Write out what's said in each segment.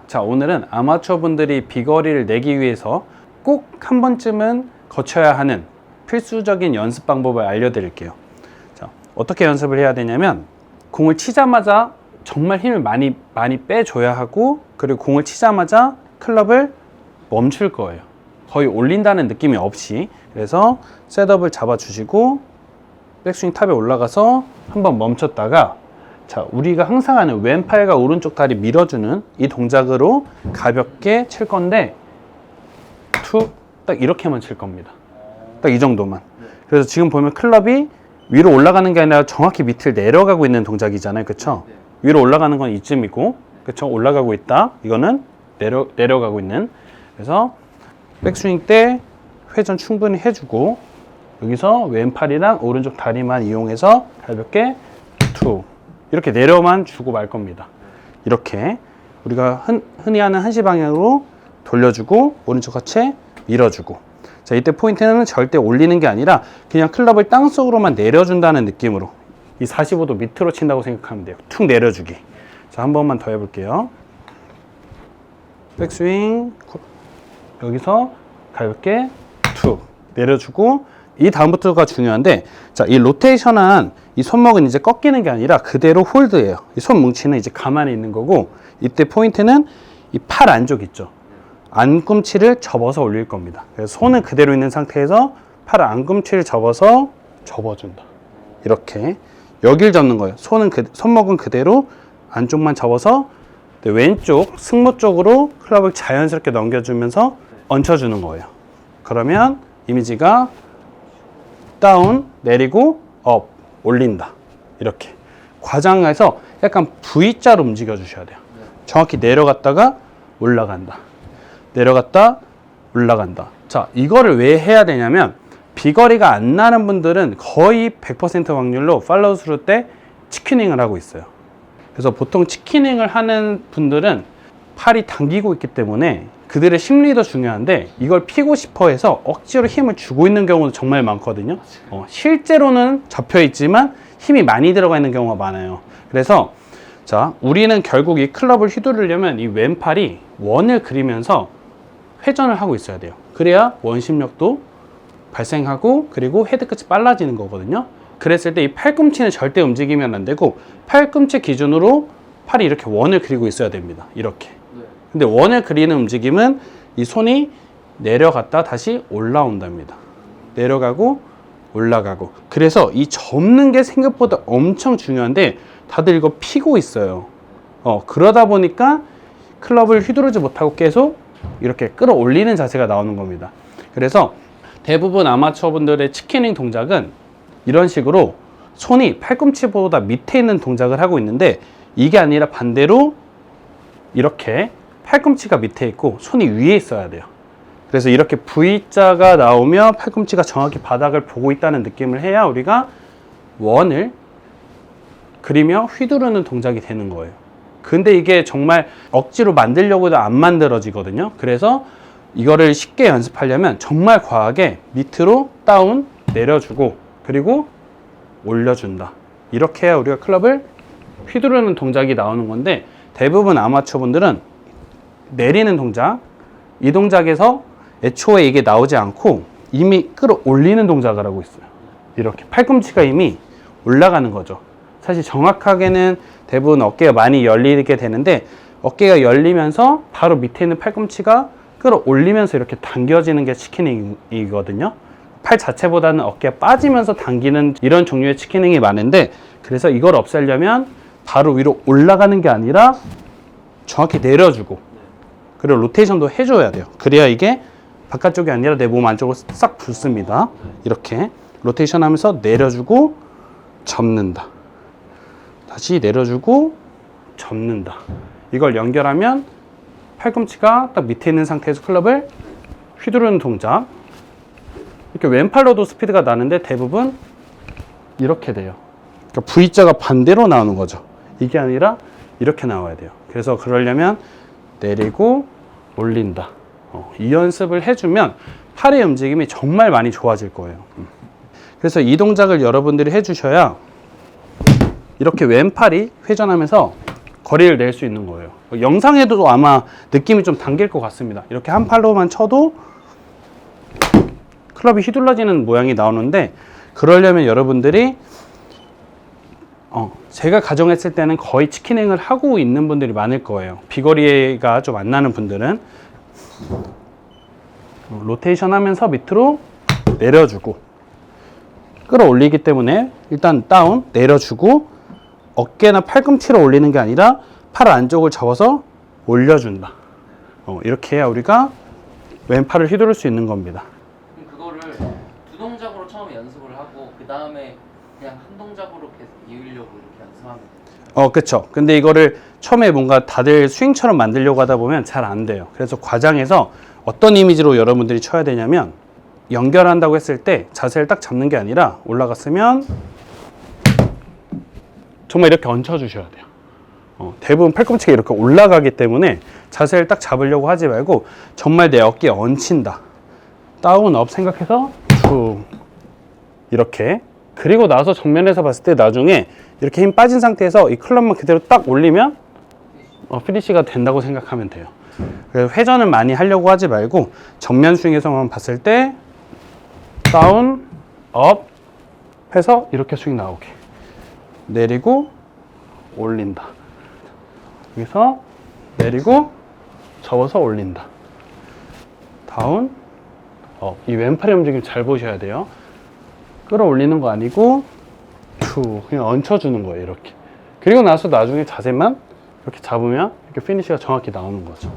자, 오늘은 아마추어 분들이 비거리를 내기 위해서 꼭 한 번쯤은 거쳐야 하는 필수적인 연습 방법을 알려드릴게요. 자, 어떻게 연습을 해야 되냐면 공을 치자마자 정말 힘을 많이 빼줘야 하고, 그리고 공을 치자마자 클럽을 멈출 거예요. 거의 올린다는 느낌이 없이. 그래서 셋업을 잡아주시고 백스윙 탑에 올라가서 한번 멈췄다가, 자, 우리가 항상 하는 왼팔과 오른쪽 다리 밀어주는 이 동작으로 가볍게 칠 건데, 딱 이렇게만 칠 겁니다. 딱 이 정도만. 그래서 지금 보면 클럽이 위로 올라가는 게 아니라 정확히 밑을 내려가고 있는 동작이잖아요. 그쵸? 위로 올라가는 건 이쯤이고, 그쵸? 올라가고 있다. 이거는 내려가고 있는. 그래서 백스윙 때 회전 충분히 해주고, 여기서 왼팔이랑 오른쪽 다리만 이용해서 가볍게 툭 이렇게 내려만 주고 말 겁니다. 이렇게 우리가 흔히 하는 한시 방향으로 돌려주고 오른쪽 하체 밀어주고. 자, 이때 포인트는 절대 올리는 게 아니라 그냥 클럽을 땅속으로만 내려준다는 느낌으로, 이 45도 밑으로 친다고 생각하면 돼요. 툭 내려주기. 자, 한 번만 더 해볼게요. 백스윙, 여기서 가볍게 툭 내려주고, 이 다음부터가 중요한데, 자, 이 로테이션한 이 손목은 이제 꺾이는 게 아니라 그대로 홀드예요. 이 손 뭉치는 이제 가만히 있는 거고, 이때 포인트는 이 팔 안쪽 있죠. 안꿈치를 접어서 올릴 겁니다. 그래서 손은 그대로 있는 상태에서 팔 안꿈치를 접어서 접어준다. 이렇게 여길 접는 거예요. 손목은 그대로 안쪽만 접어서 왼쪽 승모 쪽으로 클럽을 자연스럽게 넘겨주면서 얹혀주는 거예요. 그러면 이미지가 다운, 내리고 업, 올린다. 이렇게 과장해서 약간 V자로 움직여 주셔야 돼요. 정확히 내려갔다가 올라간다, 내려갔다 올라간다. 자, 이거를 왜 해야 되냐면, 비거리가 안 나는 분들은 거의 100% 확률로 팔로우 스루 때 치킨닝을 하고 있어요. 그래서 보통 치킨닝을 하는 분들은 팔이 당기고 있기 때문에 그들의 심리도 중요한데, 이걸 피고 싶어 해서 억지로 힘을 주고 있는 경우도 정말 많거든요. 실제로는 접혀 있지만 힘이 많이 들어가 있는 경우가 많아요. 그래서 자, 우리는 결국 이 클럽을 휘두르려면 이 왼팔이 원을 그리면서 회전을 하고 있어야 돼요. 그래야 원심력도 발생하고, 그리고 헤드 끝이 빨라지는 거거든요. 그랬을 때 이 팔꿈치는 절대 움직이면 안 되고, 팔꿈치 기준으로 팔이 이렇게 원을 그리고 있어야 됩니다. 이렇게. 근데 원을 그리는 움직임은 이 손이 내려갔다 다시 올라온답니다. 내려가고 올라가고. 그래서 이 접는 게 생각보다 엄청 중요한데 다들 이거 피고 있어요. 그러다 보니까 클럽을 휘두르지 못하고 계속 이렇게 끌어올리는 자세가 나오는 겁니다. 그래서 대부분 아마추어 분들의 치킨닝 동작은 이런 식으로 손이 팔꿈치보다 밑에 있는 동작을 하고 있는데, 이게 아니라 반대로 이렇게 팔꿈치가 밑에 있고 손이 위에 있어야 돼요. 그래서 이렇게 V자가 나오면 팔꿈치가 정확히 바닥을 보고 있다는 느낌을 해야 우리가 원을 그리며 휘두르는 동작이 되는 거예요. 근데 이게 정말 억지로 만들려고 해도 안 만들어지거든요. 그래서 이거를 쉽게 연습하려면 정말 과하게 밑으로 다운 내려주고, 그리고 올려준다. 이렇게 해야 우리가 클럽을 휘두르는 동작이 나오는 건데, 대부분 아마추어 분들은 내리는 동작, 이 동작에서 애초에 이게 나오지 않고 이미 끌어올리는 동작을 하고 있어요. 이렇게 팔꿈치가 이미 올라가는 거죠. 사실 정확하게는 대부분 어깨가 많이 열리게 되는데, 어깨가 열리면서 바로 밑에 있는 팔꿈치가 끌어올리면서 이렇게 당겨지는 게 치킨닝이거든요. 팔 자체보다는 어깨가 빠지면서 당기는 이런 종류의 치킨닝이 많은데, 그래서 이걸 없애려면 바로 위로 올라가는 게 아니라 정확히 내려주고, 그리고 로테이션도 해줘야 돼요. 그래야 이게 바깥쪽이 아니라 내 몸 안쪽으로 싹 붙습니다. 이렇게 로테이션 하면서 내려주고 접는다, 다시 내려주고 접는다. 이걸 연결하면 팔꿈치가 딱 밑에 있는 상태에서 클럽을 휘두르는 동작. 이렇게 왼팔로도 스피드가 나는데 대부분 이렇게 돼요. 그러니까 V자가 반대로 나오는 거죠. 이게 아니라 이렇게 나와야 돼요. 그래서 그러려면 내리고 올린다. 이 연습을 해주면 팔의 움직임이 정말 많이 좋아질 거예요. 그래서 이 동작을 여러분들이 해주셔야 이렇게 왼팔이 회전하면서 거리를 낼 수 있는 거예요. 영상에도 아마 느낌이 좀 당길 것 같습니다. 이렇게 한 팔로만 쳐도 클럽이 휘둘러지는 모양이 나오는데, 그러려면 여러분들이 제가 가정했을 때는 거의 치킨행을 하고 있는 분들이 많을 거예요. 비거리가 좀 안 나는 분들은 로테이션 하면서 밑으로 내려주고 끌어올리기 때문에 일단 다운 내려주고 어깨나 팔꿈치로 올리는 게 아니라 팔 안쪽을 접어서 올려준다. 이렇게 해야 우리가 왼팔을 휘두를 수 있는 겁니다. 그럼 그거를 두 동작으로 처음에 연습을 하고 그 다음에 그냥 한 동작으로 계속 이으려고 이렇게 연습하면 돼요? 그쵸. 근데 이거를 처음에 뭔가 다들 스윙처럼 만들려고 하다 보면 잘 안 돼요. 그래서 과장에서 어떤 이미지로 여러분들이 쳐야 되냐면, 연결한다고 했을 때 자세를 딱 잡는 게 아니라 올라갔으면 정말 이렇게 얹혀 주셔야 돼요. 대부분 팔꿈치가 이렇게 올라가기 때문에 자세를 딱 잡으려고 하지 말고 정말 내 어깨에 얹힌다. 다운 업 생각해서 쭉 이렇게, 그리고 나서 정면에서 봤을 때 나중에 이렇게 힘 빠진 상태에서 이 클럽만 그대로 딱 올리면 피니시가 된다고 생각하면 돼요. 그래서 회전을 많이 하려고 하지 말고 정면 스윙에서만 봤을 때 다운, 업 해서 이렇게 스윙 나오게 내리고 올린다. 여기서 내리고 접어서 올린다. 다운, 업. 이 왼팔의 움직임 잘 보셔야 돼요. 끌어올리는 거 아니고 그냥 얹혀주는 거예요. 이렇게. 그리고 나서 나중에 자세만 이렇게 잡으면 이렇게 피니시가 정확히 나오는 거죠.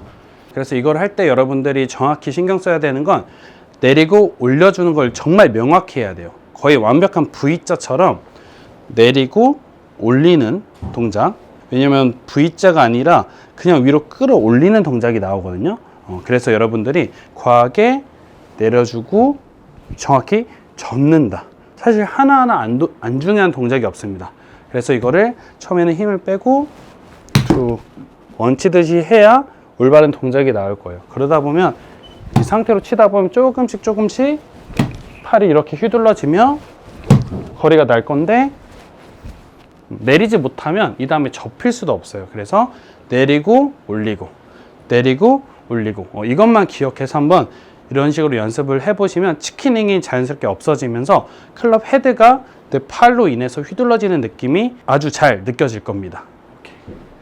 그래서 이걸 할 때 여러분들이 정확히 신경 써야 되는 건 내리고 올려주는 걸 정말 명확히 해야 돼요. 거의 완벽한 V자처럼 내리고 올리는 동작. 왜냐면 V자가 아니라 그냥 위로 끌어올리는 동작이 나오거든요. 그래서 여러분들이 과하게 내려주고 정확히 접는다. 사실 하나하나 안 중요한 동작이 없습니다. 그래서 이거를 처음에는 힘을 빼고 툭 얹히듯이 해야 올바른 동작이 나올 거예요. 그러다 보면 이 상태로 치다 보면 조금씩 팔이 이렇게 휘둘러지며 거리가 날 건데, 내리지 못하면 이 다음에 접힐 수도 없어요. 그래서 내리고 올리고 내리고 올리고, 이것만 기억해서 한번 이런 식으로 연습을 해보시면 치킨행이 자연스럽게 없어지면서 클럽 헤드가 내 팔로 인해서 휘둘러지는 느낌이 아주 잘 느껴질 겁니다.